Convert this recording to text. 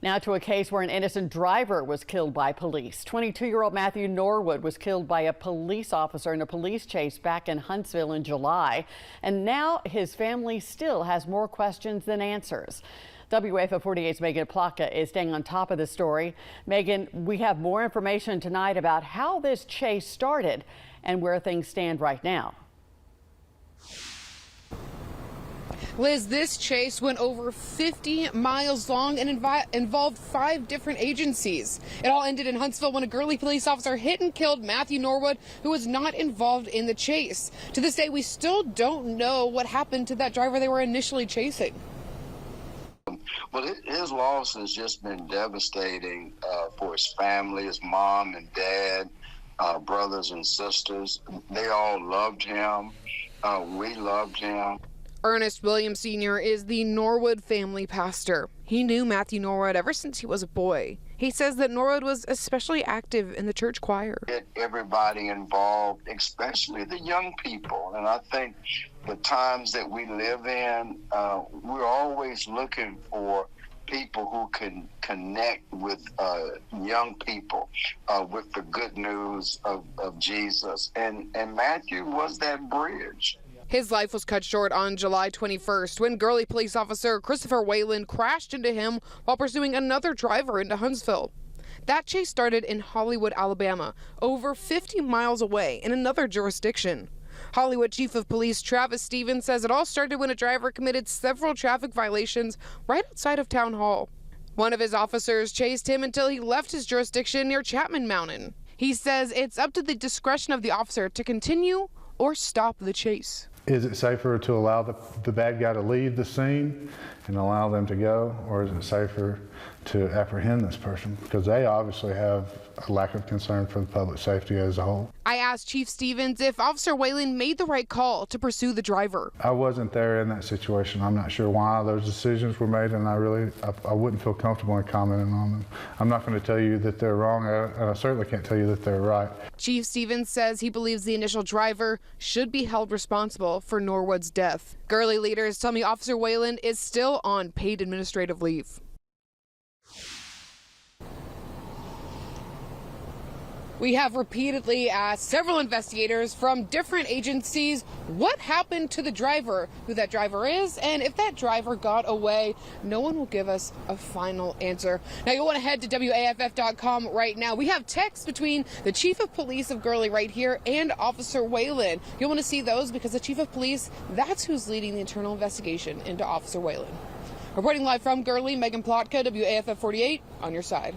Now to a case where an innocent driver was killed by police. 22-year-old Matthew Norwood was killed by a police officer in a police chase back in Huntsville in July. And now his family still has more questions than answers. WAFF 48's Megan Plotka is staying on top of the story. Megan, we have more information tonight about how this chase started and where things stand right now. Liz, this chase went over 50 miles long and involved 5 different agencies. It all ended in Huntsville when a Gurley police officer hit and killed Matthew Norwood, who was not involved in the chase. To this day, we still don't know what happened to that driver they were initially chasing. Well, his loss has just been devastating for his family, his mom and dad, brothers and sisters. They all loved him. We loved him. Ernest Williams Sr. is the Norwood family pastor. He knew Matthew Norwood ever since he was a boy. He says that Norwood was especially active in the church choir. Get everybody involved, especially the young people. And I think the times that we live in, we're always looking for people who can connect with young people with the good news of Jesus. And Matthew was that bridge. His life was cut short on July 21st when Gurley police officer Christopher Whalen crashed into him while pursuing another driver into Huntsville. That chase started in Hollywood, Alabama, over 50 miles away in another jurisdiction. Hollywood Chief of Police Travis Stevens says it all started when a driver committed several traffic violations right outside of Town Hall. One of his officers chased him until he left his jurisdiction near Chapman Mountain. He says it's up to the discretion of the officer to continue or stop the chase. Is it safer to allow the bad guy to leave the scene and allow them to go, or is it safer to apprehend this person? Because they obviously have a lack of concern for the public safety as a whole. I asked Chief Stevens if Officer Whalen made the right call to pursue the driver. I wasn't there in that situation. I'm not sure why those decisions were made, and I wouldn't feel comfortable in commenting on them. I'm not going to tell you that they're wrong, and I certainly can't tell you that they're right. Chief Stevens says he believes the initial driver should be held responsible for Norwood's death. Gurley leaders tell me Officer Whalen is still on paid administrative leave. We have repeatedly asked several investigators from different agencies what happened to the driver, who that driver is, and if that driver got away. No one will give us a final answer. Now, you'll want to head to WAFF.com right now. We have texts between the Chief of Police of Gurley right here and Officer Whalen. You'll want to see those because the Chief of Police, that's who's leading the internal investigation into Officer Whalen. Reporting live from Gurley, Megan Plotka, WAFF 48, on your side.